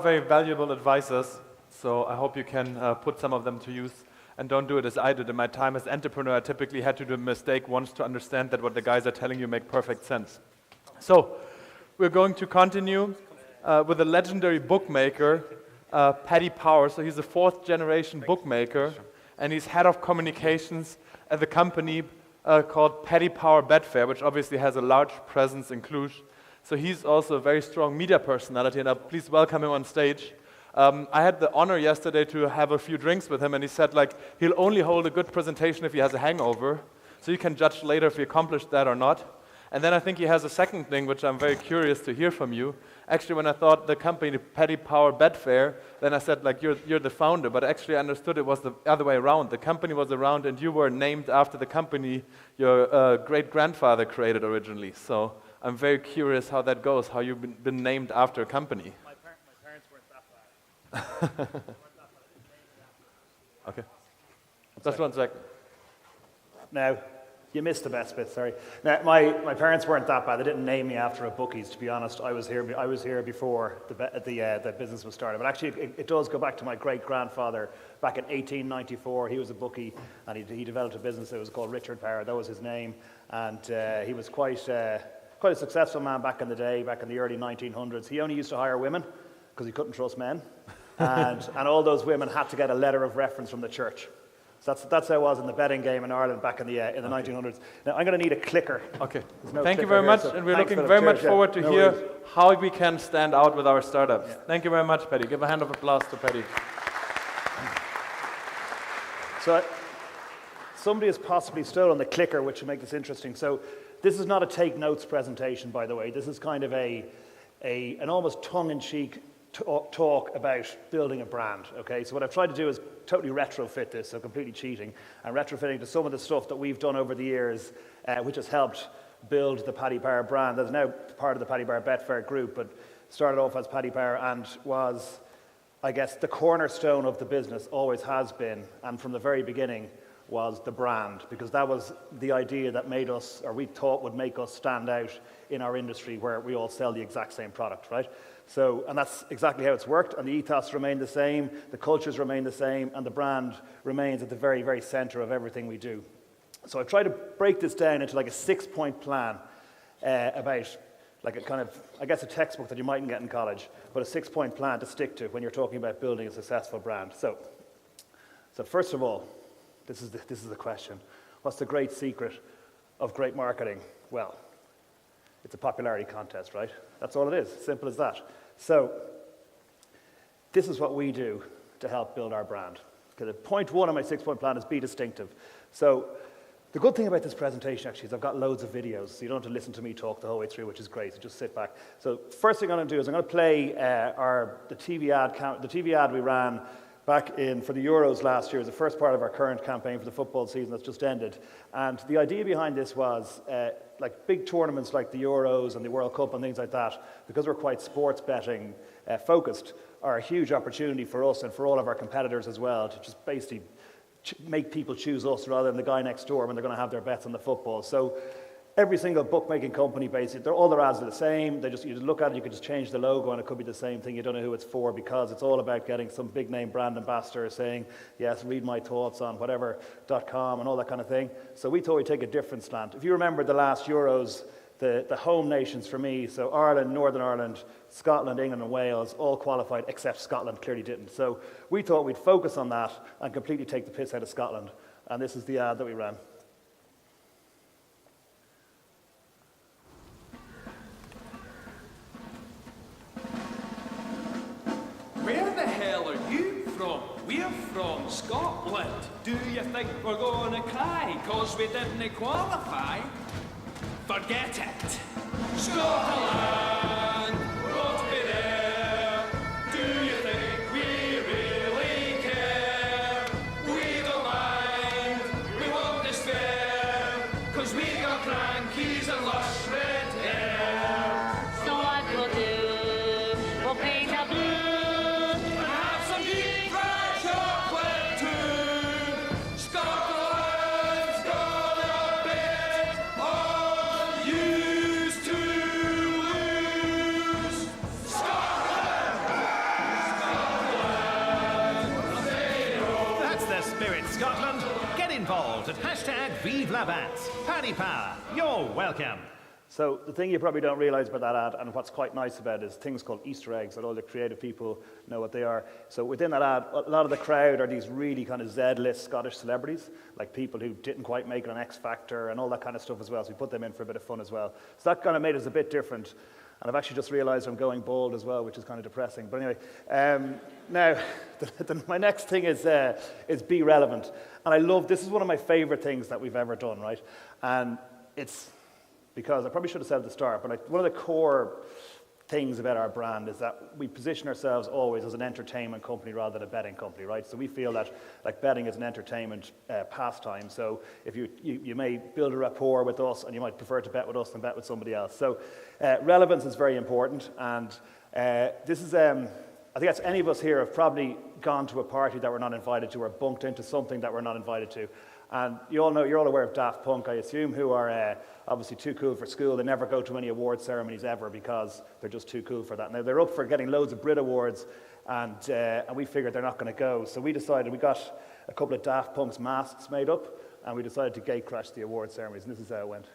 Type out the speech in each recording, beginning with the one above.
very valuable advisors, so I hope you can put some of them to use. And don't do it as I did. In my time as entrepreneur, I typically had to do a mistake once to understand that what the guys are telling you make perfect sense. So, we're going to continue with a legendary bookmaker, Paddy Power. So he's a fourth generation bookmaker, and he's head of communications at the company called Paddy Power Betfair, which obviously has a large presence in Cluj. So he's also a very strong media personality, and please welcome him on stage. I had the honor yesterday to have a few drinks with him, and he said he'll only hold a good presentation if he has a hangover, so you can judge later if he accomplished that or not. And then I think he has a second thing, which I'm very curious to hear from you. Actually, when I thought the company Paddy Power Betfair, then I said you're the founder, but actually I understood it was the other way around. The company was around, and you were named after the company your great-grandfather created originally. So I'm very curious how that goes, how you've been named after a company. My parents weren't that bad. Okay. Just 1 sec. Now, you missed the best bit, sorry. Now, my parents weren't that bad. They didn't name me after a bookies, to be honest. I was here before the business was started. But actually, it does go back to my great-grandfather back in 1894. He was a bookie, and he developed a business that was called Richard Power. That was his name. And he was quite a successful man back in the day, back in the early 1900s. He only used to hire women because he couldn't trust men. And all those women had to get a letter of reference from the church. So that's how it was in the betting game in Ireland back in the 1900s. Now, I'm going to need a clicker. Okay. No Thank you clicker very here, much, so and we're thanks, looking Philip. very much Cheers, forward to no hear worries. how we can stand out with our startups. Yeah. Thank you very much, Paddy. Give a hand of applause to Paddy. So somebody has possibly stolen the clicker, which will make this interesting. So this is not a take notes presentation, by the way. This is kind of an almost tongue-in-cheek talk about building a brand, okay? So what I've tried to do is totally retrofit this, so completely cheating, and retrofitting to some of the stuff that we've done over the years, which has helped build the Paddy Power brand. That's now part of the Paddy Power Betfair group, but started off as Paddy Power and was, I guess, the cornerstone of the business, always has been, and from the very beginning was the brand, because that was the idea that made us, or we thought would make us stand out in our industry where we all sell the exact same product, right? So, and that's exactly how it's worked, and the ethos remained the same, the cultures remain the same, and the brand remains at the very, very center of everything we do. So I've tried to break this down into like a 6-point plan about like a kind of, I guess, a textbook that you mightn't get in college, but a 6-point plan to stick to when you're talking about building a successful brand. So first of all, this is the question. What's the great secret of great marketing? Well, it's a popularity contest, right? That's all it is, simple as that. So this is what we do to help build our brand. Okay, point 1 of my 6-point plan is be distinctive. So the good thing about this presentation, actually, is I've got loads of videos, so you don't have to listen to me talk the whole way through, which is great, so just sit back. So first thing I'm going to do is I'm going to play the TV ad we ran back for the Euros last year. Is the first part of our current campaign for the football season that's just ended. And the idea behind this was, like big tournaments like the Euros and the World Cup and things like that, because we're quite sports betting focused, are a huge opportunity for us and for all of our competitors as well to just basically make people choose us rather than the guy next door when they're going to have their bets on the football. So every single bookmaking company, basically, all their ads are the same. You just look at it, you could just change the logo and it could be the same thing. You don't know who it's for, because it's all about getting some big name brand ambassador saying, yes, read my thoughts on whatever.com and all that kind of thing. So we thought we'd take a different slant. If you remember the last Euros, the home nations for me, so Ireland, Northern Ireland, Scotland, England and Wales all qualified, except Scotland clearly didn't. So we thought we'd focus on that and completely take the piss out of Scotland. And this is the ad that we ran. Where the hell are you from? We're from Scotland. Do you think we're gonna cry 'cause we didn't qualify? Forget it. Scotland, won't be there. Do you think we really care? We don't mind, we won't despair, 'cause we got crankies and lush red hair. So what we'll do, we'll paint a blue. And have some deep fried chocolate too. Scotland's gonna bet on used to lose. the spirit, Scotland. Get involved at hashtag Vive la Bats. Paddy Power, you're welcome. So the thing you probably don't realise about that ad, and what's quite nice about it, is things called Easter eggs, that all the creative people know what they are. So within that ad, a lot of the crowd are these really kind of Z-list Scottish celebrities, like people who didn't quite make it on X Factor and all that kind of stuff as well. So we put them in for a bit of fun as well. So that kind of made us a bit different. And I've actually just realised I'm going bald as well, which is kind of depressing. But anyway, now my next thing is be relevant. And I love, this is one of my favourite things that we've ever done, right? And it's because I probably should have said at the start, but one of the core things about our brand is that we position ourselves always as an entertainment company rather than a betting company, right? So we feel that like betting is an entertainment pastime. So if you may build a rapport with us, and you might prefer to bet with us than bet with somebody else. So relevance is very important, and this is I think that's any of us here have probably gone to a party that we're not invited to, or bunked into something that we're not invited to. And you all know, you're all aware of Daft Punk, I assume, who are obviously too cool for school. They never go to any award ceremonies ever because they're just too cool for that. Now, they're up for getting loads of Brit Awards, and we figured they're not going to go. So we decided, we got a couple of Daft Punk's masks made up, and we decided to gate crash the award ceremonies, and this is how it went.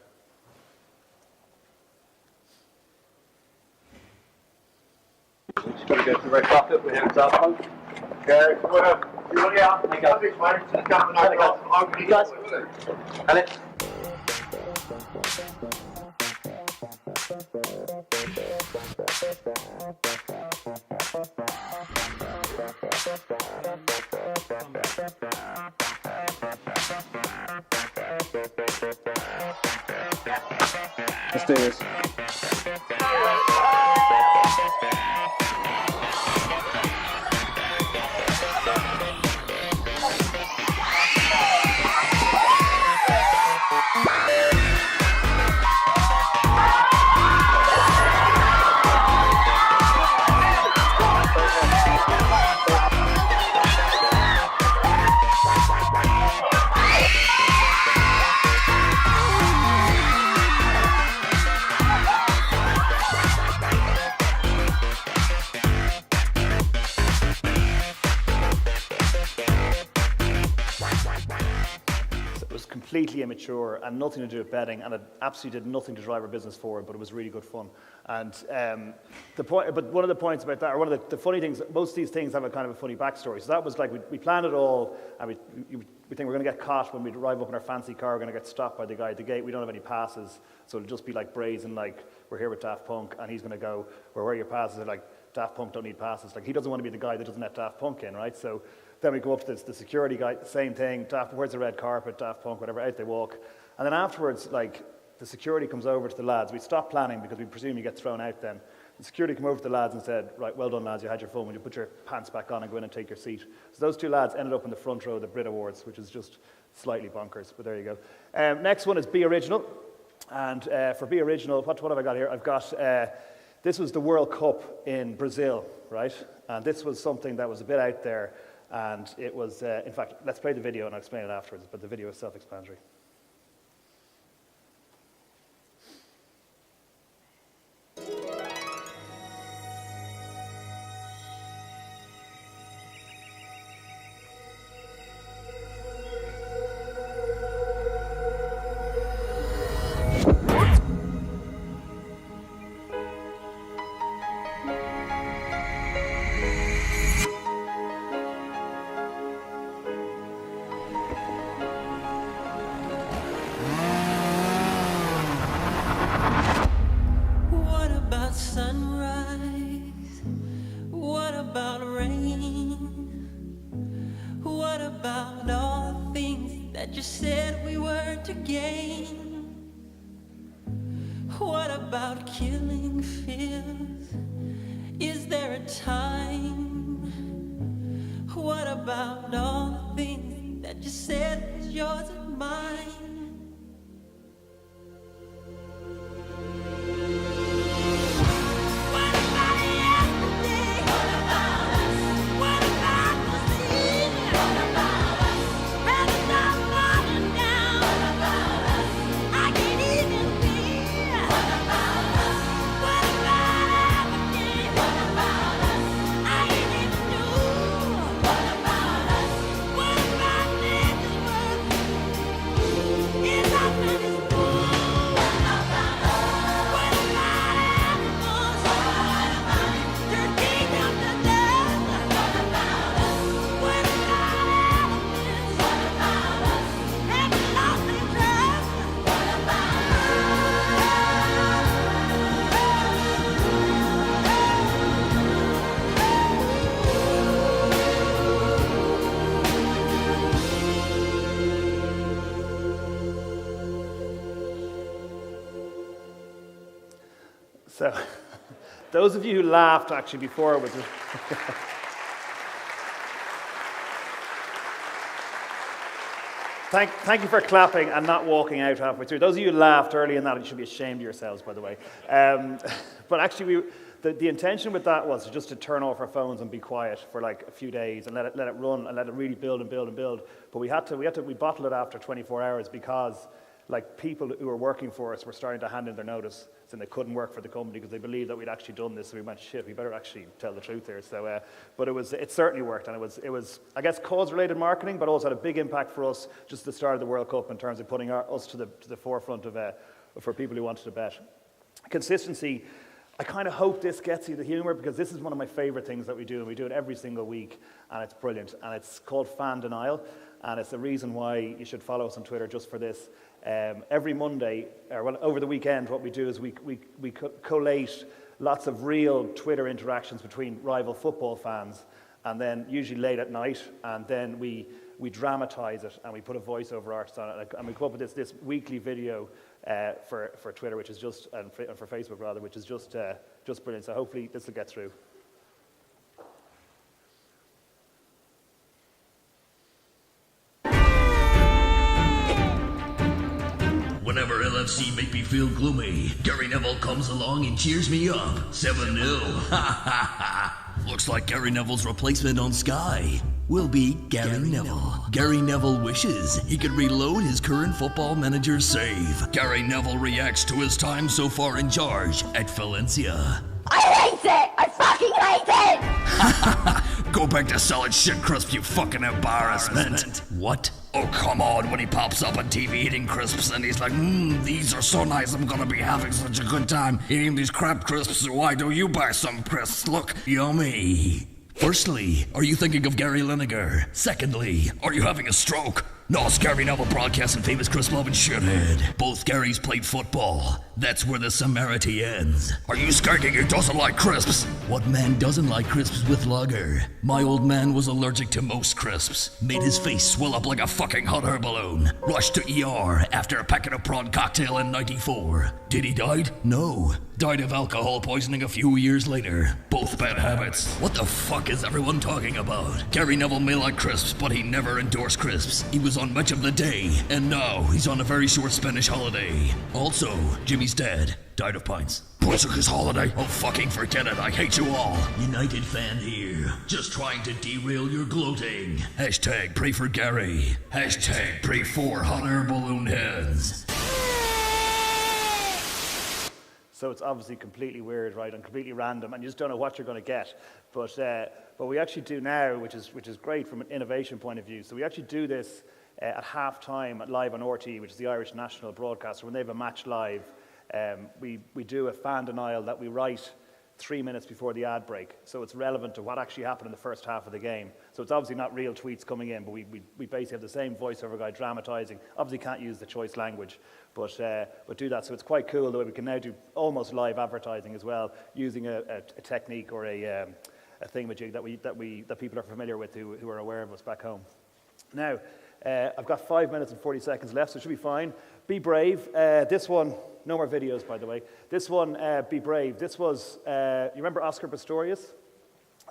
Just got to go to the red carpet. We're here at Daft Punk. Go. You want out? I got this one. You guys. Alex. Let's do this. Completely immature and nothing to do with betting, and it absolutely did nothing to drive our business forward, but it was really good fun. And but one of the points about that, or one of the funny things, most of these things have a kind of a funny backstory. So that was like, we planned it all, and we think we're going to get caught when we drive up in our fancy car, we're going to get stopped by the guy at the gate. We don't have any passes, so it'll just be like brazen, like, we're here with Daft Punk, and he's going to go, well, where are your passes? They're like, Daft Punk don't need passes. Like, he doesn't want to be the guy that doesn't let Daft Punk in, right? So then we go up to the security guy, same thing, where's the red carpet, Daft Punk, whatever, out they walk. And then afterwards, like, the security comes over to the lads. We stopped planning because we presume you get thrown out then. The security came over to the lads and said, right, well done lads, you had your fun. Will you put your pants back on and go in and take your seat? So those two lads ended up in the front row of the Brit Awards, which is just slightly bonkers, but there you go. Next one is Be Original. And for Be Original, what have I got here? I've got, this was the World Cup in Brazil, right? And this was something that was a bit out there. And it was, in fact, let's play the video and I'll explain it afterwards, but the video is self-explanatory. So, those of you who laughed actually before with it. Thank you for clapping and not walking out halfway through. Those of you who laughed early in that, you should be ashamed of yourselves, by the way. But actually, the intention with that was just to turn off our phones and be quiet for like a few days and let it run and let it really build and build and build. But we bottled it after 24 hours because like people who were working for us were starting to hand in their notice, and they couldn't work for the company because they believed that we'd actually done this. So we went, shit, we better actually tell the truth here. So, but it certainly worked, and it was I guess cause-related marketing, but also had a big impact for us just at the start of the World Cup in terms of putting us to the forefront of for people who wanted to bet. Consistency. I kind of hope this gets you the humor because this is one of my favorite things that we do, and we do it every single week, and it's brilliant. And it's called Fan Denial, and it's the reason why you should follow us on Twitter just for this. Every Monday, over the weekend, what we do is we collate lots of real Twitter interactions between rival football fans, and then usually late at night, and then we dramatize it and we put a voiceover artist on it, and we come up with this weekly video for Twitter, which is just and for Facebook rather, which is just brilliant. So hopefully this will get through. Whenever LFC make me feel gloomy, Gary Neville comes along and cheers me up. 7-0. Ha ha ha. Looks like Gary Neville's replacement on Sky will be Gary Neville. Gary Neville wishes he could reload his current football manager's save. Gary Neville reacts to his time so far in charge at Valencia. I hate it! I fucking hate it! Go back to selling shit crisps, you fucking embarrassment. What? Oh, come on, when he pops up on TV eating crisps and he's like, these are so nice, I'm gonna be having such a good time eating these crap crisps, why don't you buy some crisps? Look, yummy. Firstly, are you thinking of Gary Lineker? Secondly, are you having a stroke? No, it's Gary Neville broadcasting famous crisp loving shithead. Both Garys played football. That's where the similarity ends. Are you skanking who doesn't like crisps? What man doesn't like crisps with lager? My old man was allergic to most crisps. Made his face swell up like a fucking hot air balloon. Rushed to ER after a packet of prawn cocktail in '94. Did he die? No. Died of alcohol poisoning a few years later. Both bad habits. What the fuck is everyone talking about? Gary Neville may like crisps, but he never endorsed crisps. He was on Match of the Day, and now he's on a very short Spanish holiday. Also, Jimmy's dad died of pints. Boy took his holiday. Oh, fucking forget it. I hate you all. United fan here. Just trying to derail your gloating. Hashtag pray for Gary. Hashtag pray for hot air balloon heads. So it's obviously completely weird, right, and completely random, and you just don't know what you're going to get. But we actually do now, which is great from an innovation point of view. So we actually do this at half-time live on RT, which is the Irish national broadcaster. When they have a match live, we do a fan denial that we write 3 minutes before the ad break. So it's relevant to what actually happened in the first half of the game. So it's obviously not real tweets coming in, but we basically have the same voiceover guy dramatizing. Obviously can't use the choice language, but do that. So it's quite cool the way we can now do almost live advertising as well, using a technique or a thingamajig that people are familiar with who are aware of us back home. Now, I've got 5 minutes and 40 seconds left, so it should be fine. Be brave. This one, no more videos, by the way. This one, be brave. This was, you remember Oscar Pistorius?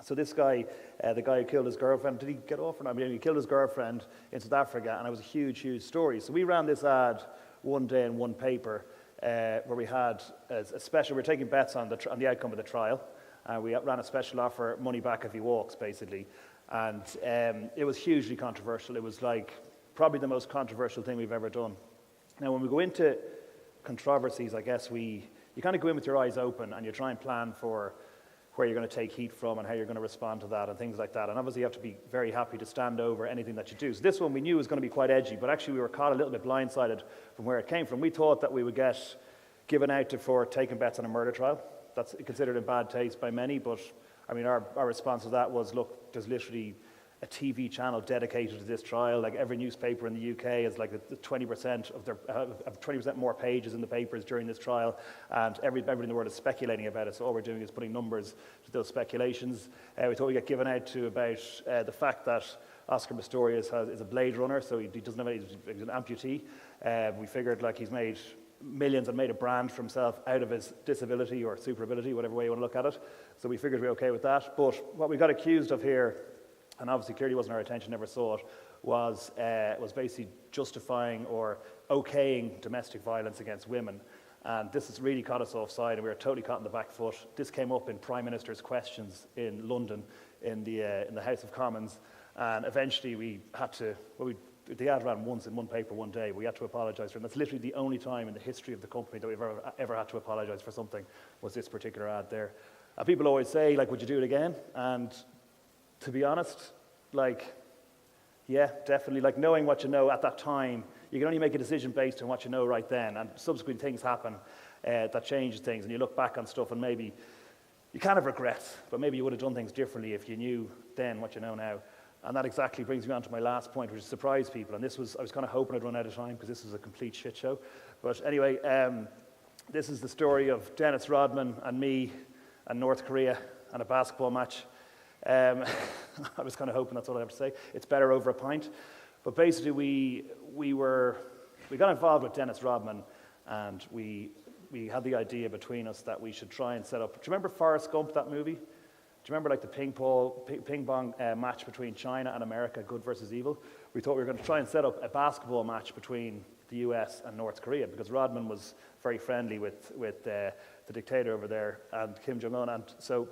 So this guy, the guy who killed his girlfriend, did he get off or not? I mean, he killed his girlfriend in South Africa, and it was a huge, huge story. So we ran this ad one day in one paper where we had a special, we were taking bets on the outcome of the trial. We ran a special offer, money back if he walks, basically. And it was hugely controversial. It was like probably the most controversial thing we've ever done. Now, when we go into controversies, I guess you kind of go in with your eyes open and you try and plan for where you're going to take heat from and how you're going to respond to that and things like that. And obviously you have to be very happy to stand over anything that you do. So this one we knew was going to be quite edgy, but actually we were caught a little bit blindsided from where it came from. We thought that we would get given out for taking bets on a murder trial. That's considered in bad taste by many, but I mean our response to that was, look, there's literally a TV channel dedicated to this trial. Like every newspaper in the UK is like 20% of their 20% more pages in the papers during this trial, and everybody in the world is speculating about it. So all we're doing is putting numbers to those speculations. We thought we'd get given out to about the fact that Oscar Pistorius is a Blade Runner, so he doesn't have he's an amputee. We figured like he's made millions and made a brand for himself out of his disability or super ability, whatever way you want to look at it. So we figured we were okay with that. But what we got accused of here, and obviously clearly wasn't our attention, never saw it, was basically justifying or okaying domestic violence against women. And this has really caught us offside, and we were totally caught in the back foot. This came up in Prime Minister's questions in London in the House of Commons, and eventually we had to, the ad ran once in one paper one day. We had to apologise for it. And that's literally the only time in the history of the company that we've ever had to apologise for something, was this particular ad there. And people always say, like, would you do it again? And to be honest, like, yeah, definitely. Like, knowing what you know at that time, you can only make a decision based on what you know right then, and subsequent things happen that change things, and you look back on stuff and maybe you kind of regret, but maybe you would have done things differently if you knew then what you know now. And that exactly brings me on to my last point, which is surprise people. And I was kind of hoping I'd run out of time because this was a complete shit show. But anyway, this is the story of Dennis Rodman and me and North Korea and a basketball match. I was kind of hoping that's all I have to say. It's better over a pint. But basically, we got involved with Dennis Rodman, and we had the idea between us that we should try and set up. Do you remember Forrest Gump, that movie? Do you remember like the ping pong match between China and America, good versus evil? We thought we were going to try and set up a basketball match between the US and North Korea, because Rodman was very friendly with the dictator over there and Kim Jong-un. And so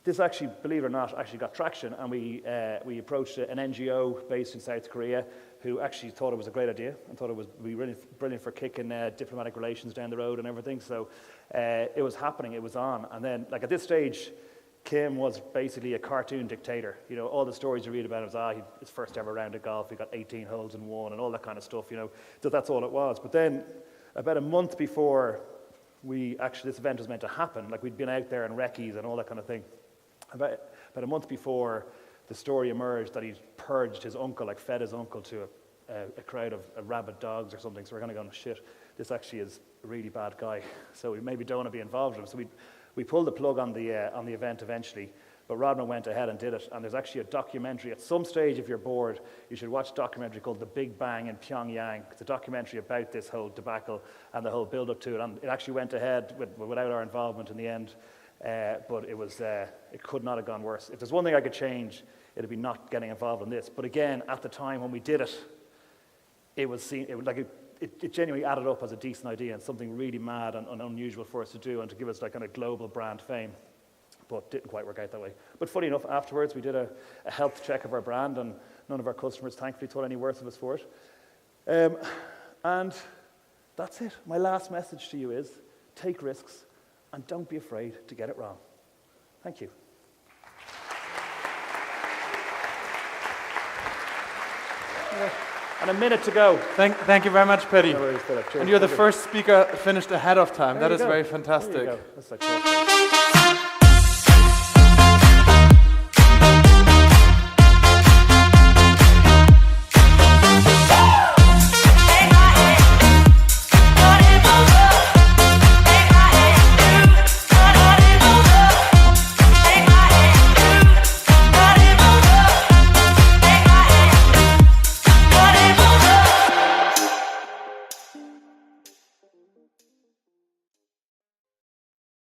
this actually, believe it or not, actually got traction, and we approached an NGO based in South Korea who actually thought it was a great idea and thought it would be really brilliant for kicking diplomatic relations down the road and everything. So it was happening, it was on. And then, like, at this stage, Kim was basically a cartoon dictator. You know, all the stories you read about him was, his first ever round of golf, he got 18 holes and won, and all that kind of stuff, you know. So that's all it was. But then, about a month before this event was meant to happen, like, we'd been out there in recce's and all that kind of thing. About a month before, the story emerged that he'd purged his uncle, like fed his uncle to a crowd of rabid dogs or something. So we're kind of going, shit, this actually is a really bad guy. So we maybe don't want to be involved with him. So we pulled the plug on the event eventually. But Rodman went ahead and did it. And there's actually a documentary. At some stage, if you're bored, you should watch a documentary called The Big Bang in Pyongyang. It's a documentary about this whole debacle and the whole build-up to it. And it actually went ahead without our involvement in the end. But it could not have gone worse. If there's one thing I could change, it'd be not getting involved in this. But again, at the time when we did it, it genuinely added up as a decent idea and something really mad and unusual for us to do and to give us like kind of global brand fame. But didn't quite work out that way. But funny enough, afterwards we did a health check of our brand, and none of our customers thankfully thought any worse of us for it. And that's it. My last message to you is, take risks and don't be afraid to get it wrong. Thank you. And a minute to go. Thank you very much, Paddy. No worries, Philip. Cheers. And you're the first speaker finished ahead of time. That is very fantastic. There you go. That's like